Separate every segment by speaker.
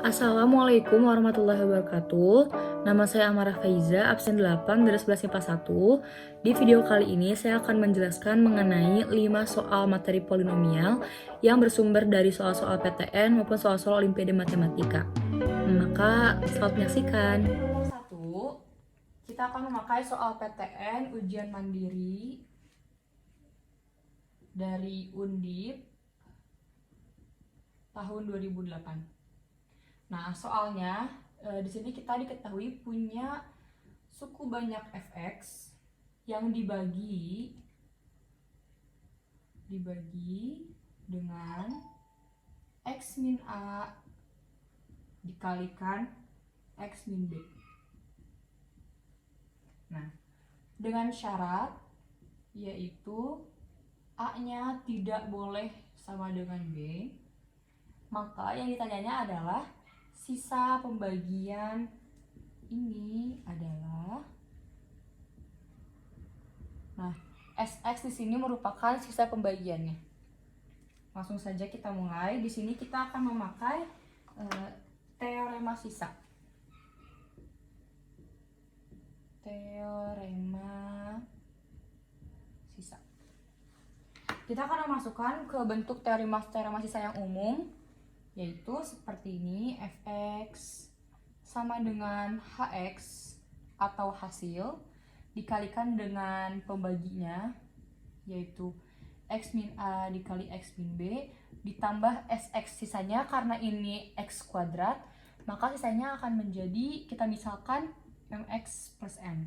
Speaker 1: Assalamualaikum warahmatullahi wabarakatuh. Nama saya Amarah Faiza, absen 8 dari 11 IPA 1. Di video kali ini saya akan menjelaskan mengenai 5 soal materi polinomial yang bersumber dari soal-soal PTN maupun soal-soal Olimpiade Matematika. Maka selamat menyaksikan. 1. Kita akan memakai soal PTN ujian mandiri dari Undip tahun 2008. Nah, soalnya di sini kita diketahui punya suku banyak fx yang dibagi dengan x min a dikalikan x min b. Nah, dengan syarat yaitu a-nya tidak boleh sama dengan b, maka yang ditanyanya adalah sisa pembagian ini adalah, nah, SX di sini merupakan sisa pembagiannya. Langsung saja kita mulai. Di sini kita akan memakai teorema sisa. Teorema sisa. Kita akan memasukkan ke bentuk teorema sisa yang umum, yaitu seperti ini. Fx sama dengan hx atau hasil dikalikan dengan pembaginya, yaitu x min a dikali x min b ditambah sx sisanya. Karena ini x kuadrat, maka sisanya akan menjadi, kita misalkan, mx plus n.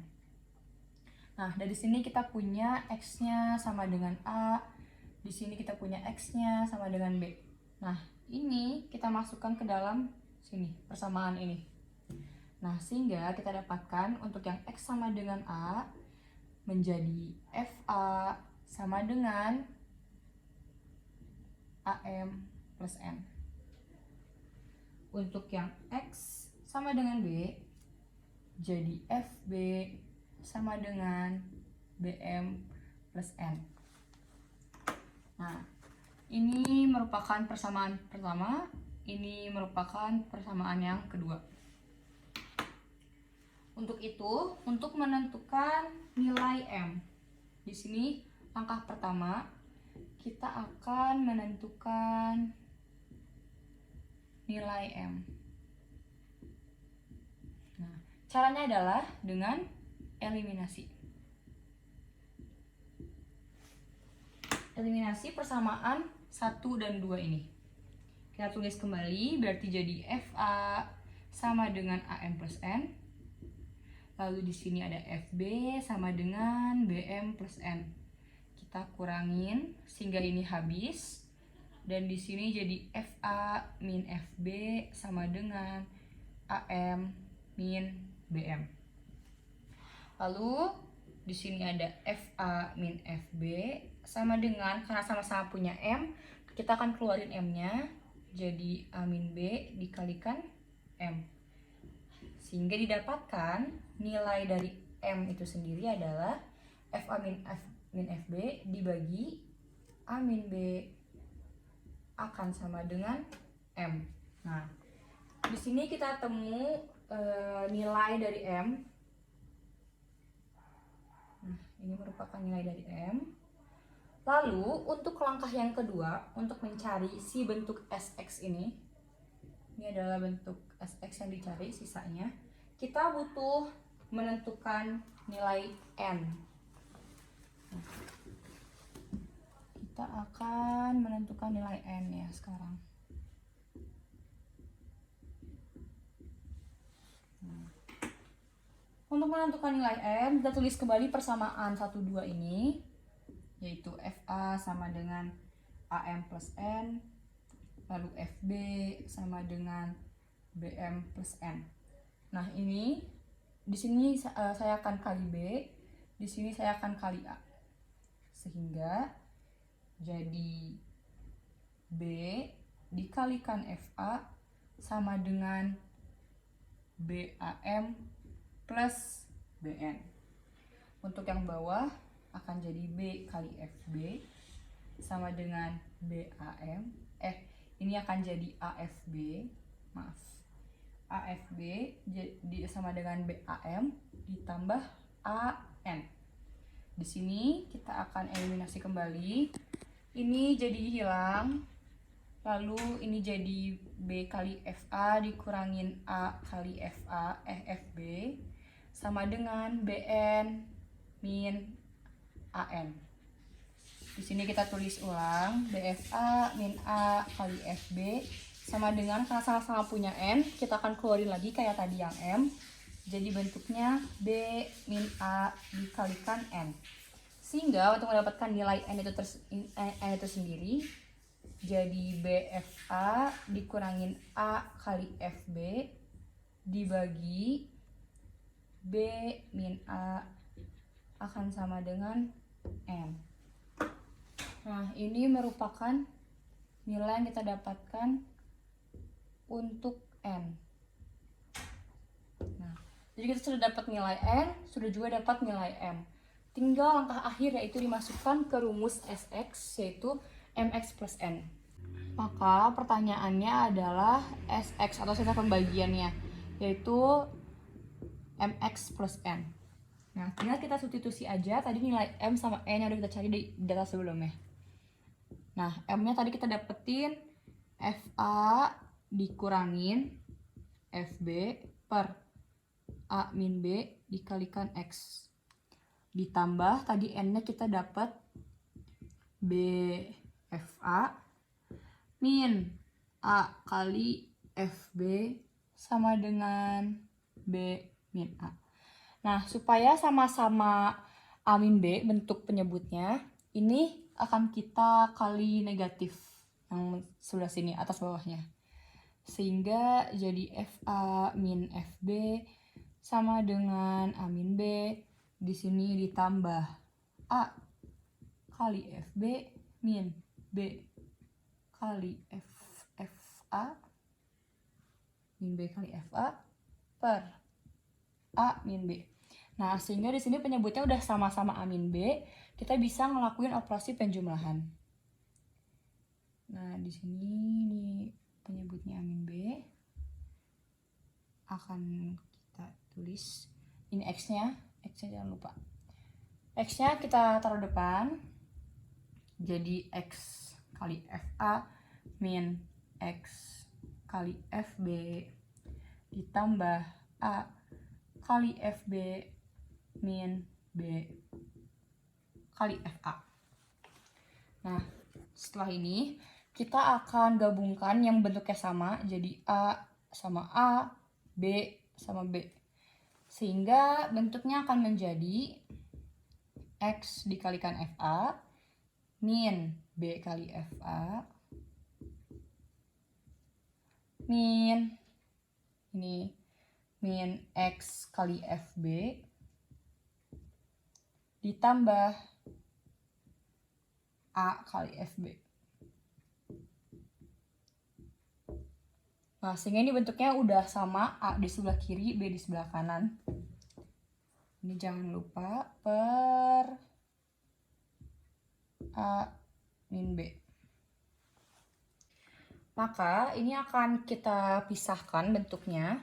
Speaker 1: Nah, dari sini kita punya x-nya sama dengan a, di sini kita punya x-nya sama dengan b. Nah, ini kita masukkan ke dalam sini, persamaan ini. Nah, sehingga kita dapatkan untuk yang x sama dengan a menjadi fa sama dengan am plus n. Untuk yang x sama dengan b jadi fb sama dengan bm plus n. Nah, ini merupakan persamaan pertama, ini merupakan persamaan yang kedua. Untuk itu, untuk menentukan nilai M, di sini langkah pertama kita akan menentukan nilai M. Nah, caranya adalah dengan eliminasi. Eliminasi persamaan 1 dan 2 ini. Kita tulis kembali, berarti jadi FA sama dengan AM plus N. Lalu di sini ada FB sama dengan BM plus N. Kita kurangin sehingga ini habis. Dan di sini jadi FA min FB sama dengan AM min BM. Lalu di sini ada FA min FB sama dengan, karena sama-sama punya M, kita akan keluarin M-nya, jadi A min B dikalikan M. Sehingga didapatkan nilai dari M itu sendiri adalah FA min FB dibagi A min B akan sama dengan M. Nah, di sini kita temu nilai dari M. Nah, ini merupakan nilai dari M. Lalu untuk langkah yang kedua, untuk mencari si bentuk SX ini adalah bentuk SX yang dicari sisanya, kita butuh menentukan nilai N. Nah, kita akan menentukan nilai N ya sekarang. Untuk menentukan nilai N, kita tulis kembali persamaan 1, 2 ini, yaitu FA sama dengan AM plus N, lalu FB sama dengan BM plus N. Nah, ini di sini saya akan kali B, di sini saya akan kali A. Sehingga jadi B dikalikan FA sama dengan BAM plus BN. Untuk yang bawah akan jadi B kali FB sama dengan BAM. Ini akan jadi AFB. Maaf. AFB sama dengan BAM ditambah AN. Di sini kita akan eliminasi kembali. Ini jadi hilang. Lalu ini jadi B kali FA dikurangin A kali FB sama dengan BN min AN. Di sini kita tulis ulang, BFA min A kali FB sama dengan, karena sama-sama punya N, kita akan keluarin lagi kayak tadi yang M. Jadi bentuknya B min A dikalikan N. Sehingga untuk mendapatkan nilai N itu sendiri, jadi BFA dikurangin A kali FB dibagi B min A akan sama dengan N. Nah, ini merupakan nilai yang kita dapatkan untuk N. Nah, jadi kita sudah dapat nilai N, sudah juga dapat nilai M. Tinggal langkah akhir, yaitu dimasukkan ke rumus Sx, yaitu Mx plus N. Maka pertanyaannya adalah Sx atau sisa pembagiannya, yaitu Mx plus N. Nah, tinggal kita substitusi aja tadi nilai M sama N yang udah kita cari di data sebelumnya. Nah, M-nya tadi kita dapetin FA dikurangin FB per A min B dikalikan X. Ditambah tadi N-nya kita dapat BFA min A kali FB sama dengan B min A. Nah, supaya sama-sama A min B bentuk penyebutnya, ini akan kita kali negatif yang sebelah sini, atas bawahnya. Sehingga jadi FA min FB sama dengan A min B. Di sini ditambah A kali FB min B kali FA min B kali FA per A min B. Nah, sehingga di sini penyebutnya udah sama-sama A min B, kita bisa ngelakuin operasi penjumlahan. Nah, di sini nih penyebutnya A min B. Akan kita tulis ini X-nya jangan lupa. X-nya kita taruh depan. Jadi X kali FA min X kali FB ditambah A kali FB min B kali FA. Nah, setelah ini kita akan gabungkan yang bentuknya sama, jadi A sama A, B sama B. Sehingga bentuknya akan menjadi X dikalikan FA min B kali FA min ini min X kali FB ditambah A kali FB. Nah, sehingga ini bentuknya udah sama, A di sebelah kiri, B di sebelah kanan. Ini jangan lupa per A min B. Maka ini akan kita pisahkan bentuknya,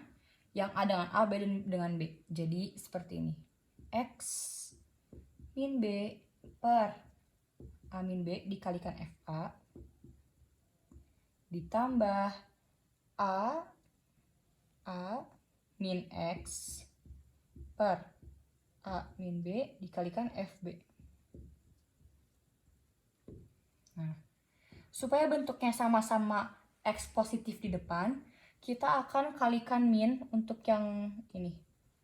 Speaker 1: yang A dengan A, B dengan B. Jadi seperti ini. X min B per A min B dikalikan FA ditambah A min X per A min B dikalikan FB. Nah, supaya bentuknya sama-sama X positif di depan, kita akan kalikan min untuk yang ini.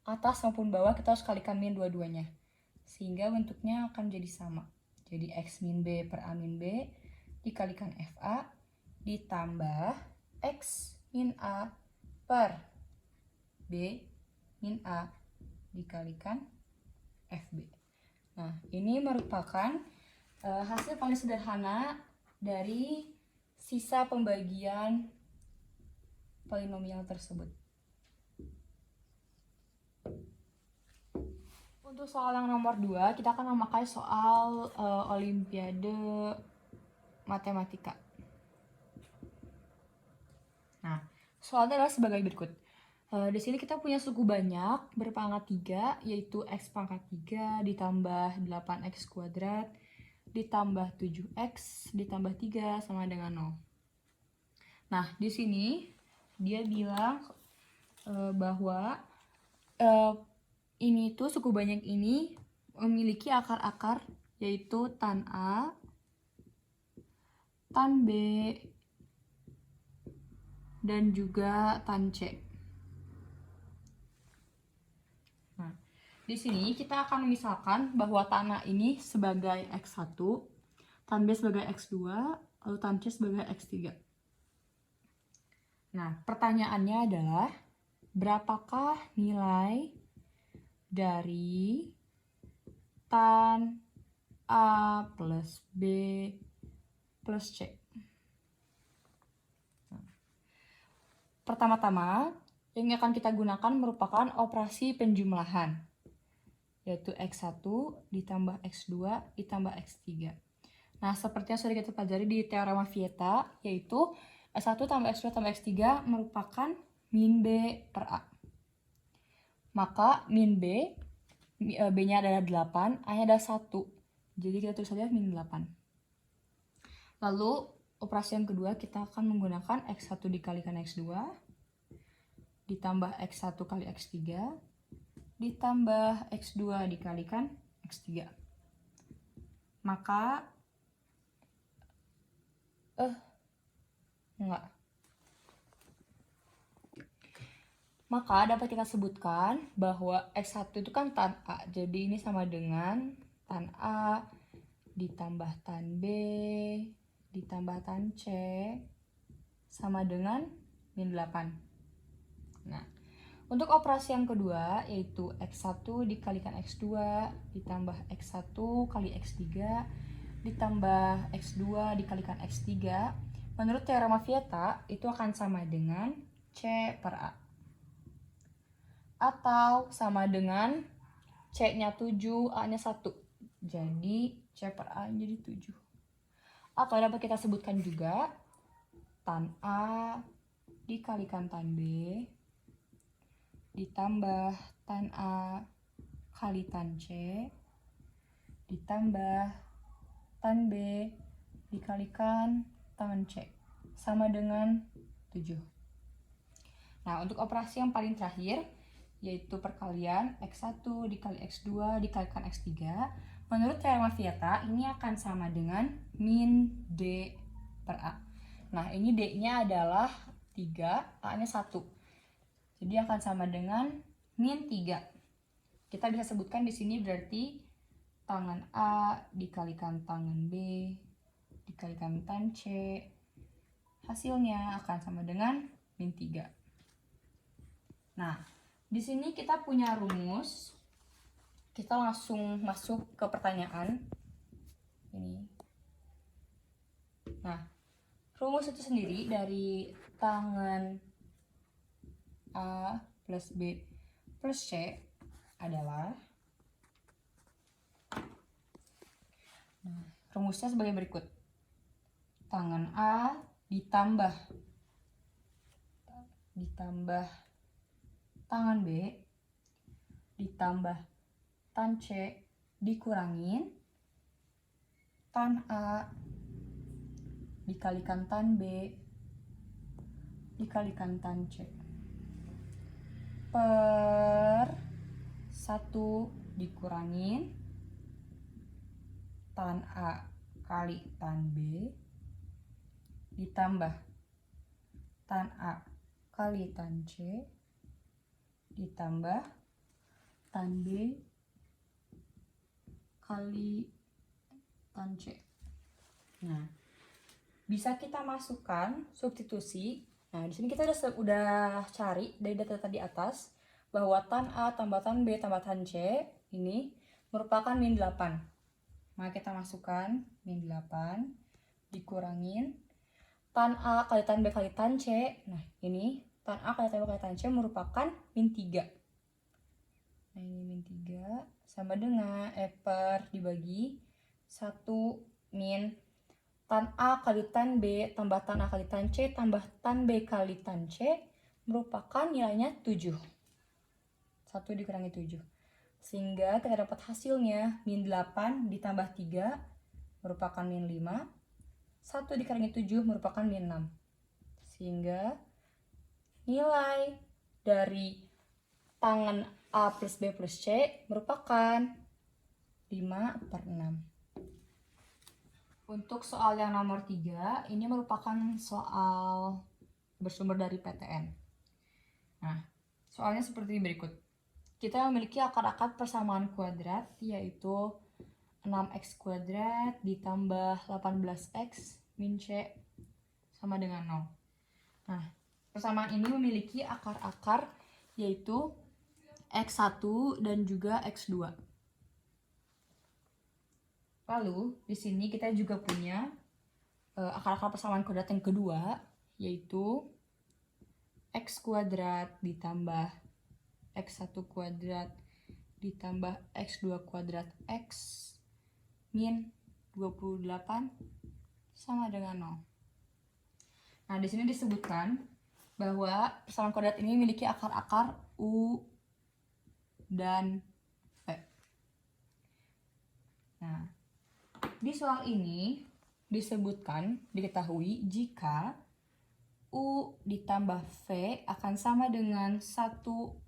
Speaker 1: Atas maupun bawah kita harus kalikan min dua-duanya. Sehingga bentuknya akan jadi sama. Jadi X min B per A min B dikalikan FA ditambah X min A per B min A dikalikan FB. Nah, ini merupakan hasil paling sederhana dari sisa pembagian polinomial tersebut. Untuk soal yang nomor 2, kita akan memakai soal Olimpiade Matematika. Nah, soalnya adalah sebagai berikut. Di sini kita punya suku banyak berpangkat 3, yaitu X pangkat 3 ditambah 8X kuadrat ditambah 7X ditambah 3 sama dengan 0. Nah, di sini dia bilang bahwa ini tuh suku banyak ini memiliki akar-akar, yaitu tan A, tan B, dan juga tan C. Nah, di sini kita akan misalkan bahwa tan A ini sebagai X1, tan B sebagai X2, lalu tan C sebagai X3. Nah, pertanyaannya adalah berapakah nilai dari tan A plus B plus C? Pertama-tama, yang akan kita gunakan merupakan operasi penjumlahan, yaitu X1 ditambah X2 ditambah X3. Nah, seperti yang sudah kita pelajari di teorema Vieta, yaitu X1 tambah X2 tambah X3 merupakan min B per A. Maka min B, B-nya adalah 8, A-nya adalah 1. Jadi kita tulis saja min 8. Lalu, operasi yang kedua kita akan menggunakan X1 dikalikan X2 ditambah X1 kali X3 ditambah X2 dikalikan X3. Maka dapat kita sebutkan bahwa X1 itu kan tan A. Jadi ini sama dengan tan A ditambah tan B ditambah tan C sama dengan min 8. Nah, untuk operasi yang kedua yaitu X1 dikalikan X2 ditambah X1 kali X3 ditambah X2 dikalikan X3, menurut teorema Vieta itu akan sama dengan C per A. Atau sama dengan C-nya 7, A-nya 1. Jadi C per A jadi 7. Atau dapat kita sebutkan juga tan A dikalikan tan B ditambah tan A kali tan C ditambah tan B dikalikan tan C sama dengan 7. Nah, untuk operasi yang paling terakhir yaitu perkalian X1 dikali X2 dikalikan X3, menurut teorema Vieta ini akan sama dengan min D per A. Nah, ini D-nya adalah 3, A-nya 1. Jadi akan sama dengan min 3. Kita bisa sebutkan di sini berarti tangan A dikalikan tangan B dikalikan tan C, hasilnya akan sama dengan min 3. Nah, di sini kita punya rumus. Kita langsung masuk ke pertanyaan ini. Nah, rumus itu sendiri dari tangan A plus B plus C adalah, rumusnya sebagai berikut. Tangan A ditambah tangan B ditambah tan C dikurangin tan A dikalikan tan B dikalikan tan C per 1 dikurangin tan A kali tan B ditambah tan A kali tan C ditambah tan B kali tan C. Nah, bisa kita masukkan substitusi. Nah, di sini kita udah cari dari data tadi atas bahwa tan A tambah tan B tambah tan C ini merupakan min 8. Maka kita masukkan min 8 dikurangin tan A kali tan B kali tan C. Nah, ini tan A kali tan B kali tan C merupakan min 3. Nah, ini min 3 sama dengan per dibagi 1 min tan A kali tan B tambah tan A kali tan C tambah tan B kali tan C merupakan nilainya 7. 1 dikurangi 7. Sehingga kita dapat hasilnya min 8 ditambah 3 merupakan min 5. 1 dikurangi 7 merupakan min 6. Sehingga nilai dari tangan A plus B plus C merupakan 5/6. Untuk soal yang nomor 3, ini merupakan soal bersumber dari PTN. Nah, soalnya seperti berikut. Kita memiliki akar-akar persamaan kuadrat, yaitu 6x kuadrat ditambah 18x min C sama dengan 0. Nah, persamaan ini memiliki akar-akar yaitu x1 dan juga x2. Lalu, di sini kita juga punya akar-akar persamaan kuadrat yang kedua, yaitu x kuadrat ditambah x1 kuadrat ditambah x2 kuadrat x min 28 sama dengan 0. Nah, di sini disebutkan bahwa persamaan kuadrat ini memiliki akar-akar U dan V. Nah, di soal ini diketahui jika U ditambah V akan sama dengan 1/7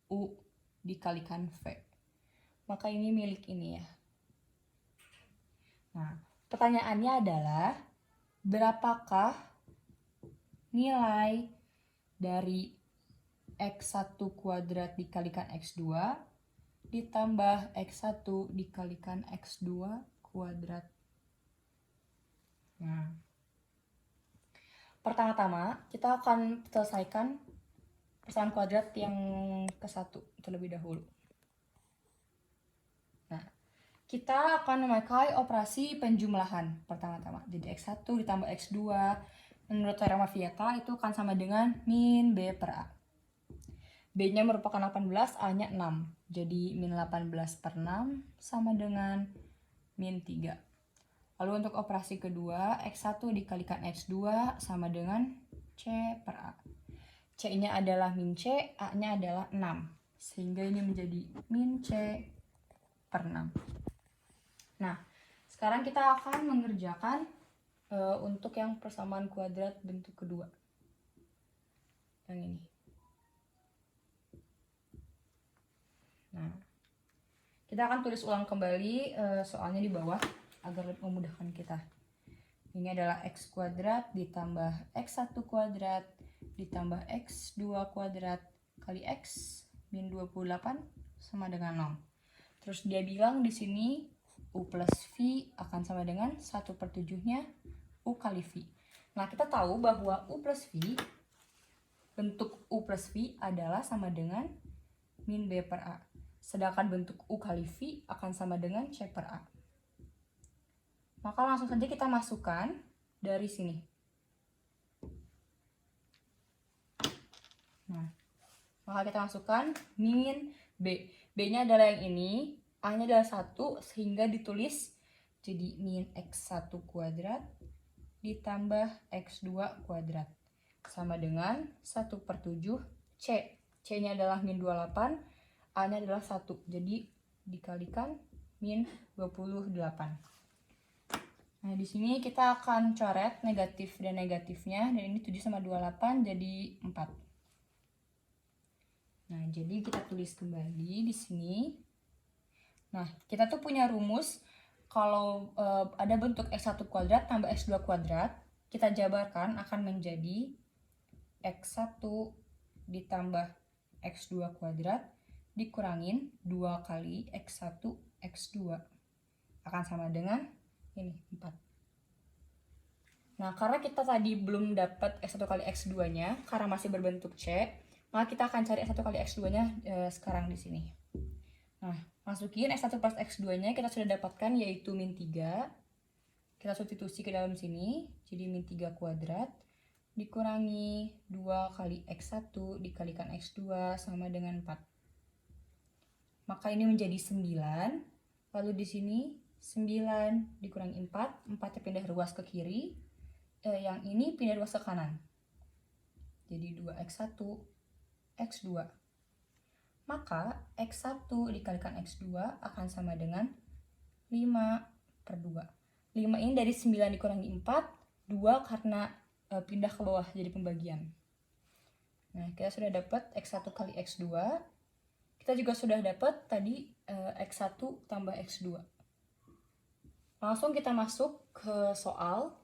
Speaker 1: U dikalikan V. Maka ini milik ini ya. Nah, pertanyaannya adalah berapakah nilai dari x1 kuadrat dikalikan x2 ditambah x1 dikalikan x2 kuadrat. Nah, pertama-tama kita akan selesaikan persamaan kuadrat yang ke-1 terlebih dahulu. Nah, kita akan memakai operasi penjumlahan pertama-tama. Jadi x1 ditambah x2 menurut teorema Vieta itu akan sama dengan min B per A. B-nya merupakan 18, A-nya 6. Jadi min 18/6 sama dengan min 3. Lalu untuk operasi kedua, x1 dikalikan x2 sama dengan C per A. C-nya adalah min C, A-nya adalah 6. Sehingga ini menjadi min C per 6. Nah, sekarang kita akan mengerjakan untuk yang persamaan kuadrat bentuk kedua. Yang ini. Nah, kita akan tulis ulang kembali soalnya di bawah agar lebih memudahkan kita. Ini adalah x kuadrat ditambah x1 kuadrat ditambah x2 kuadrat kali x min 28 sama dengan 0. Terus dia bilang di sini U plus V akan sama dengan 1/7-nya U kali V. Nah, kita tahu bahwa U plus V, bentuk U plus V adalah sama dengan min B per A. Sedangkan bentuk U kali V akan sama dengan C per A. Maka langsung saja kita masukkan dari sini. Nah, maka kita masukkan min B. B-nya adalah yang ini, A-nya adalah 1, sehingga ditulis jadi min x1 kuadrat ditambah x2 kuadrat. Sama dengan 1/7 C. C-nya adalah min 28, A-nya adalah 1. Jadi dikalikan min 28. Nah, di sini kita akan coret negatif dan negatifnya, dan ini 7 sama 28 jadi 4. Nah, jadi kita tulis kembali di sini. Nah, kita tuh punya rumus kalau ada bentuk x1 kuadrat tambah x2 kuadrat, kita jabarkan akan menjadi x1 ditambah x2 kuadrat dikurangin 2 kali x1 x2 akan sama dengan ini 4. Nah, karena kita tadi belum dapat x1 kali x2-nya karena masih berbentuk C, maka kita akan cari x1 kali x2-nya sekarang di sini. Nah, masukin x1 plus x2-nya kita sudah dapatkan yaitu min 3. Kita substitusi ke dalam sini, jadi min 3 kuadrat dikurangi 2 kali x1 dikalikan x2 sama dengan 4. Maka ini menjadi 9. Lalu di sini 9 dikurangi 4, 4-nya pindah ruas ke kiri, yang ini pindah ruas ke kanan. jadi 2x1, x2. Maka x1 dikalikan x2 akan sama dengan 5/2. 5 ini dari 9 dikurangi 4, 2 karena pindah ke bawah jadi pembagian. Nah, kita sudah dapat x1 kali x2. Kita juga sudah dapat tadi x1 tambah x2. Langsung kita masuk ke soal.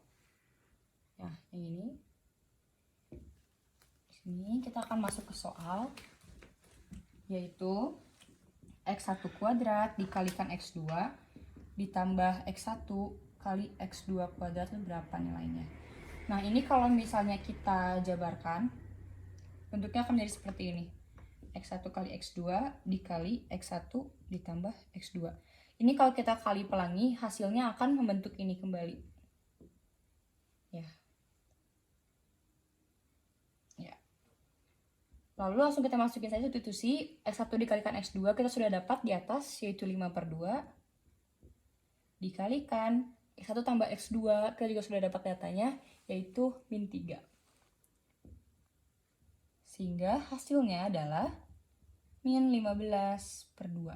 Speaker 1: Nah, yang ini. Di sini kita akan masuk ke soal, yaitu x1 kuadrat dikalikan x2 ditambah x1 kali x2 kuadrat itu berapa nilainya. Nah, ini kalau misalnya kita jabarkan, bentuknya akan menjadi seperti ini. x1 kali x2 dikali x1 ditambah x2. Ini kalau kita kali pelangi, hasilnya akan membentuk ini kembali. Ya. Lalu langsung kita masukin saja substitusi. x1 dikalikan x2 kita sudah dapat di atas, yaitu 5/2 dikalikan x1 tambah x2, kita juga sudah dapat datanya, yaitu -3. Sehingga hasilnya adalah -15/2.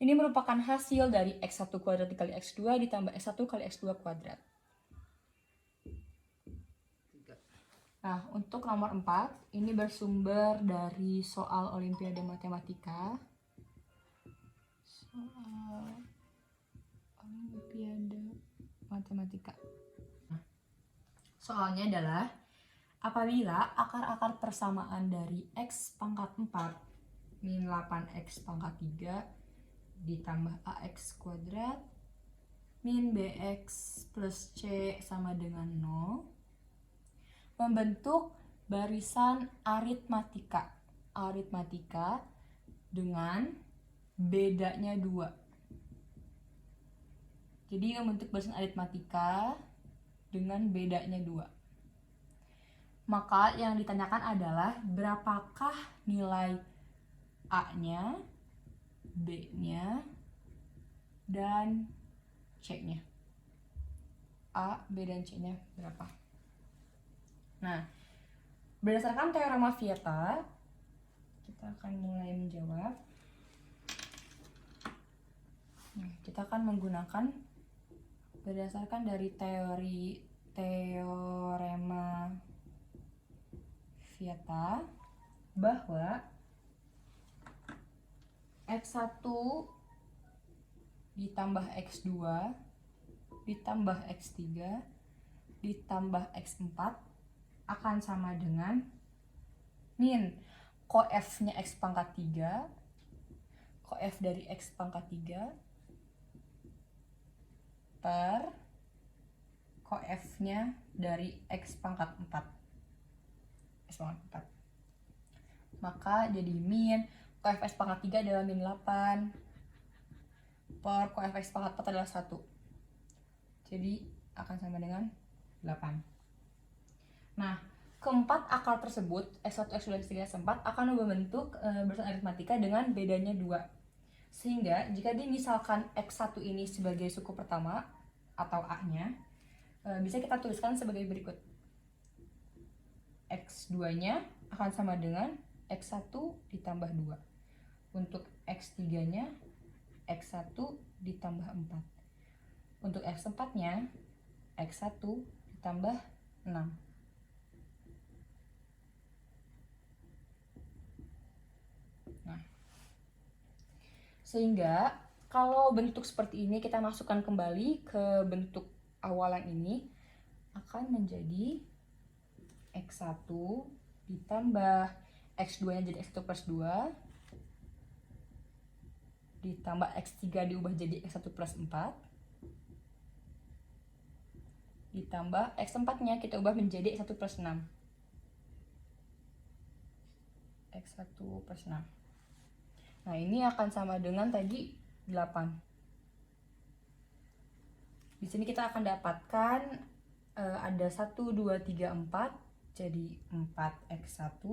Speaker 1: Ini merupakan hasil dari x1 kuadrat dikali x2 ditambah x1 kali x2 kuadrat. Nah, untuk nomor 4, ini bersumber dari soal Olimpiade Matematika. Soal Olimpiade Matematika. Soalnya adalah, apabila akar-akar persamaan dari x pangkat 4 min 8x pangkat 3 ditambah ax kuadrat min bx plus c sama dengan 0, membentuk barisan aritmatika dengan bedanya 2. Jadi membentuk barisan aritmatika dengan bedanya 2. Maka yang ditanyakan adalah berapakah nilai A-nya, B-nya, dan C-nya. A, B, dan C-nya berapa? Nah, berdasarkan teorema Vieta, kita akan mulai menjawab. Nah, kita akan menggunakan berdasarkan dari teorema Vieta bahwa x1 ditambah x2 ditambah x3 ditambah x4 akan sama dengan min cof-nya x pangkat 3, cof dari x pangkat 3 per cof-nya dari x pangkat 4. X pangkat 4. Maka jadi min cof x pangkat 3 adalah min 8 per cof x pangkat 4 adalah 1. Jadi akan sama dengan 8. Nah, keempat akar tersebut, x1, x2, x3, x4 akan membentuk barisan aritmatika dengan bedanya 2. Sehingga jika misalkan x1 ini sebagai suku pertama atau A-nya, bisa kita tuliskan sebagai berikut. x2-nya akan sama dengan x1 ditambah 2. Untuk x3-nya, x1 ditambah 4. Untuk x4-nya, x1 ditambah 6. Sehingga kalau bentuk seperti ini kita masukkan kembali ke bentuk awalan ini, akan menjadi x1 ditambah x2 nya jadi x1 plus 2 ditambah x3 diubah jadi x1 plus 4 ditambah x4 nya kita ubah menjadi x1 plus 6. x1 plus 6. Nah, ini akan sama dengan tadi 8. Di sini kita akan dapatkan ada 1, 2, 3, 4, jadi 4x1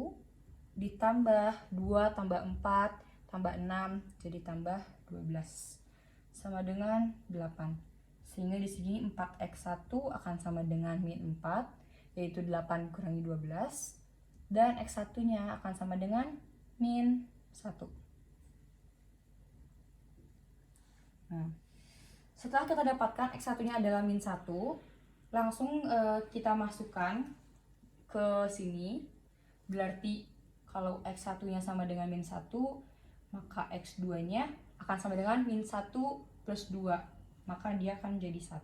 Speaker 1: ditambah 2 tambah 4 tambah 6 jadi tambah 12 sama dengan 8. Sehingga di sini 4x1 akan sama dengan min 4. yaitu 8 kurangi 12, dan X1-nya akan sama dengan min 1. Nah, setelah kita dapatkan X1-nya adalah min 1, langsung kita masukkan ke sini. Berarti kalau X1-nya sama dengan min 1, maka X2-nya akan sama dengan min 1 plus 2. Maka dia akan jadi 1.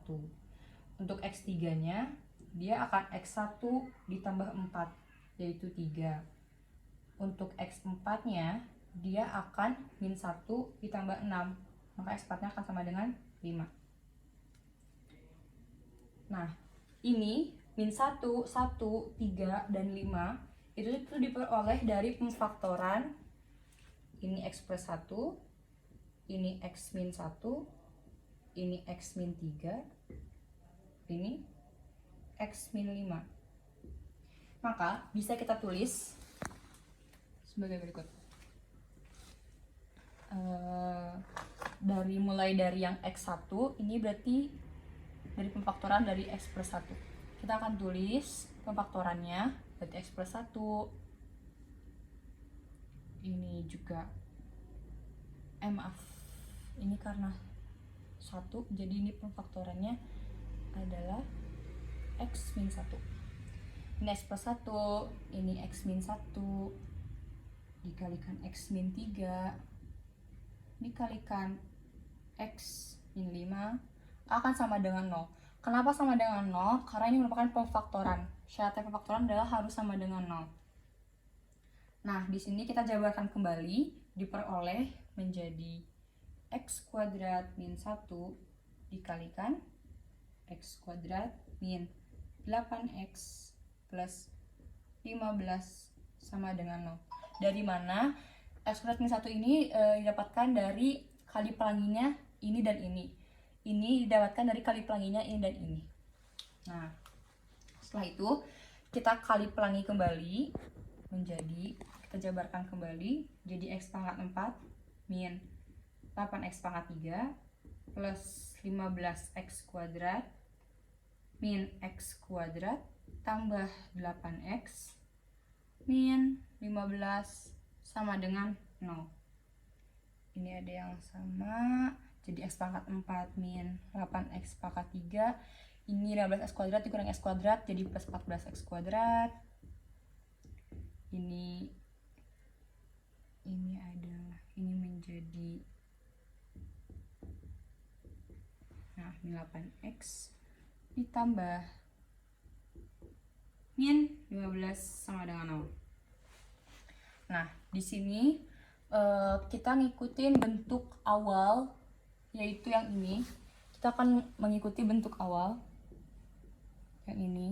Speaker 1: Untuk X3-nya, dia akan X1 ditambah 4, yaitu 3. Untuk X4-nya, dia akan min 1 ditambah 6. Maka X4-nya akan sama dengan 5. Nah, ini min 1, 1, 3, dan 5 itu diperoleh dari pemfaktoran. Ini X plus 1, ini X min 1, ini X min 3, ini X min 5. Maka bisa kita tulis sebagai berikut. Mulai dari yang X1, ini berarti dari pemfaktoran dari X plus 1. Kita akan tulis pemfaktorannya, berarti X plus 1. Ini juga, maaf, ini karena 1, jadi ini pemfaktorannya adalah X min 1. Ini X plus 1, ini X min 1, dikalikan X min 3, dikalikan X min 5, akan sama dengan 0. Kenapa sama dengan 0? Karena ini merupakan pemfaktoran. Syarat pemfaktoran adalah harus sama dengan 0. Nah, di sini kita jabarkan kembali, diperoleh menjadi X kuadrat min 1 dikalikan X kuadrat min 8X plus 15 sama dengan 0. Dari mana X kuadrat min 1 ini didapatkan dari kali pelanginya ini dan ini. Ini didapatkan dari kali pelanginya ini dan ini. Nah, setelah itu kita kali pelangi kembali menjadi, kita jabarkan kembali jadi X pangkat 4 min 8X pangkat 3 plus 15X kuadrat min X kuadrat tambah 8X min 15 sama dengan 0. Ini ada yang sama, jadi X pangkat 4 min 8X pangkat 3. Ini 15X kuadrat dikurangi X kuadrat, jadi plus 14X kuadrat. Ini menjadi, nah, min 8X ditambah min 15 sama dengan 0. Nah, di sini kita ngikutin bentuk awal, yaitu yang ini. Kita akan mengikuti bentuk awal yang ini.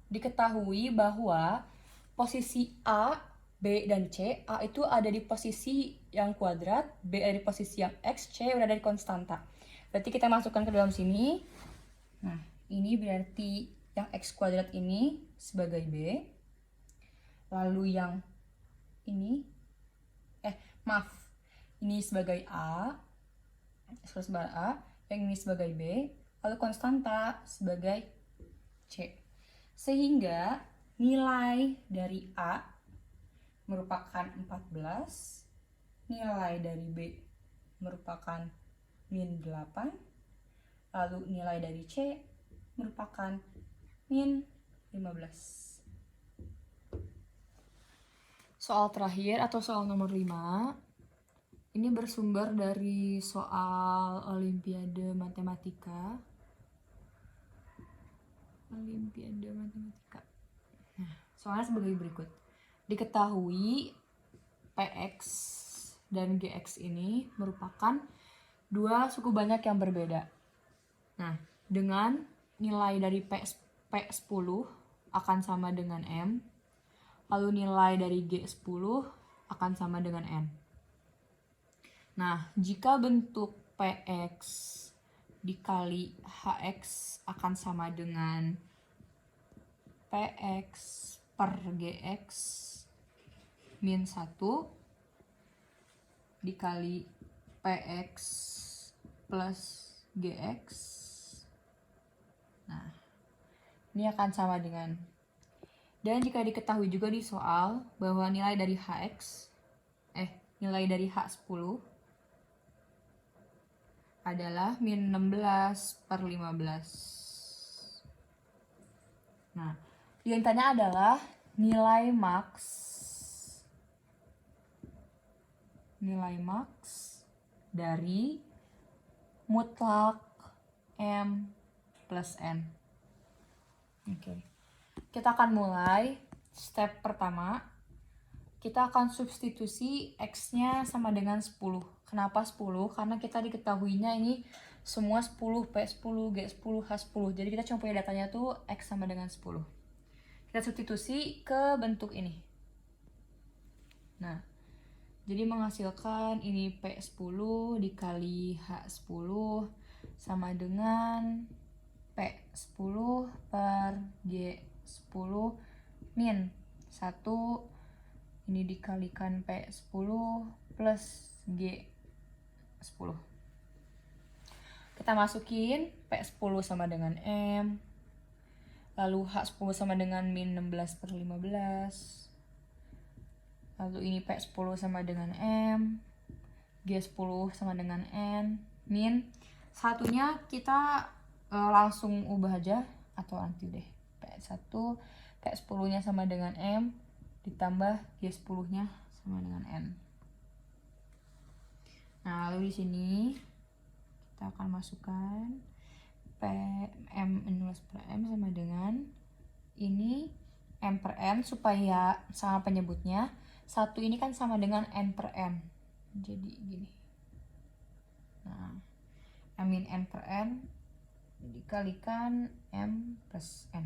Speaker 1: Diketahui bahwa posisi A, B, dan C, A itu ada di posisi yang kuadrat, B ada di posisi yang X, C berada di konstanta. Berarti kita masukkan ke dalam sini. Nah, ini berarti yang X kuadrat ini sebagai B. Lalu yang ini, ini sebagai A, X sebagai A, yang ini sebagai B, lalu konstanta sebagai C. Sehingga nilai dari A merupakan 14, nilai dari B merupakan min 8, lalu nilai dari C merupakan min 15. Soal terakhir atau soal nomor 5, ini bersumber dari soal Olimpiade Matematika. Nah, soalnya sebagai berikut. Diketahui PX dan GX ini merupakan dua suku banyak yang berbeda. Nah, dengan nilai dari P10 akan sama dengan M, lalu nilai dari G10 akan sama dengan N. Nah, jika bentuk PX dikali HX akan sama dengan PX per GX min 1 dikali PX plus GX. Nah, ini akan sama dengan. Dan jika diketahui juga di soal bahwa nilai dari nilai dari H10 adalah min 16/15. Nah, yang ditanya adalah nilai max dari mutlak M plus N. Oke. Kita akan mulai. Step pertama, kita akan substitusi X-nya sama dengan 10. Kenapa 10? Karena kita diketahuinya ini semua 10, P10, G10, H10. Jadi kita cuma punya datanya tuh X sama dengan 10. Kita substitusi ke bentuk ini. Nah, jadi menghasilkan ini P10 dikali H10 sama dengan P10 per G10 min 1 ini dikalikan P10 plus G10. Kita masukin P10 sama dengan M, lalu H10 sama dengan min 16/15, lalu ini P10 sama dengan M, G10 sama dengan N, min satunya kita langsung ubah aja atau nanti deh. P10 nya sama dengan M ditambah G10 nya sama dengan N. Nah, lalu di sini kita akan masukkan M inverse per M sama dengan ini M per N supaya sama penyebutnya. 1 ini kan sama dengan N per N. Jadi gini. Nah, M min N per N dikalikan M plus N.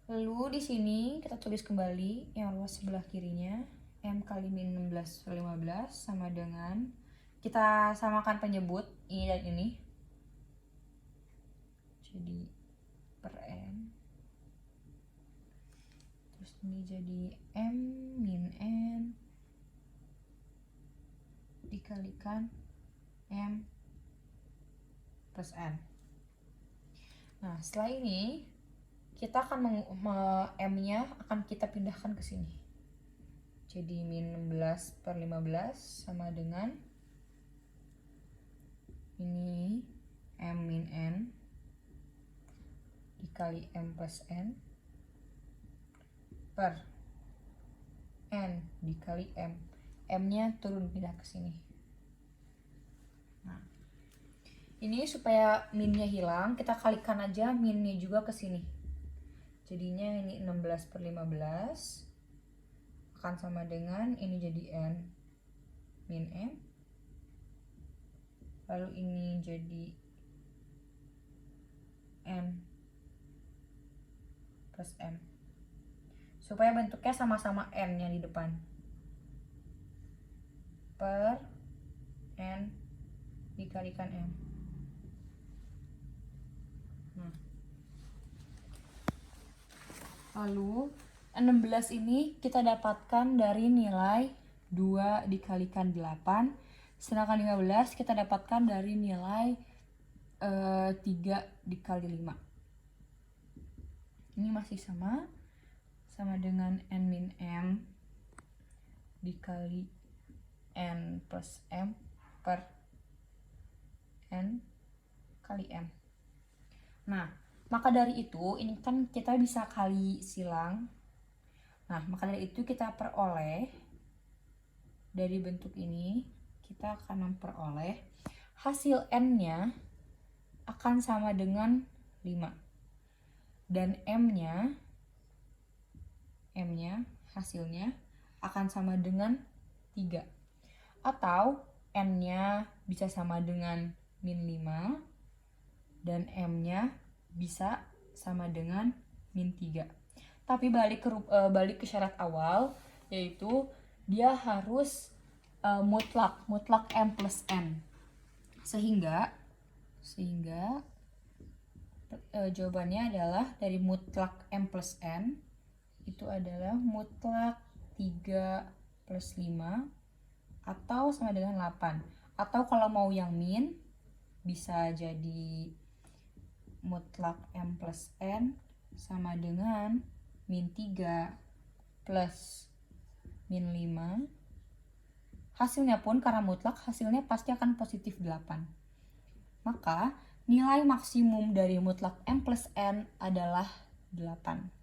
Speaker 1: Lalu di sini kita tulis kembali yang luas sebelah kirinya M kali min 16/15 sama dengan, kita samakan penyebut ini dan ini. Jadi per N. Terus ini jadi M min N dikalikan M plus N. Nah, setelah ini kita akan M-nya akan kita pindahkan ke sini. Jadi min 16/15 sama dengan ini M min N dikali M plus N per N dikali M. M-nya turun pindah ke sini. Nah, ini supaya min-nya hilang, kita kalikan aja min-nya juga ke sini. Jadinya ini 16/15 akan sama dengan ini jadi N min M, lalu ini jadi N plus M, supaya bentuknya sama-sama N yang di depan, per N dikalikan M. Nah, lalu 16 ini kita dapatkan dari nilai 2 dikalikan 8, sedangkan 15 kita dapatkan dari nilai 3 dikali 5. Ini masih sama dengan N min M dikali N plus M per N kali M. Nah, maka dari itu, ini kan kita bisa kali silang. Nah, maka dari itu kita peroleh dari bentuk ini, kita akan memperoleh hasil N-nya akan sama dengan 5. Dan M-nya hasilnya akan sama dengan 3. Atau N-nya bisa sama dengan min 5 dan M-nya bisa sama dengan min 3. Tapi balik ke syarat awal, yaitu dia harus mutlak M plus N. Sehingga jawabannya adalah dari mutlak M plus N itu adalah mutlak 3 plus 5 atau sama dengan 8. Atau kalau mau yang min bisa jadi mutlak M plus N sama dengan min 3 plus min 5. Hasilnya pun karena mutlak, hasilnya pasti akan positif 8. Maka nilai maksimum dari mutlak M plus N adalah 8.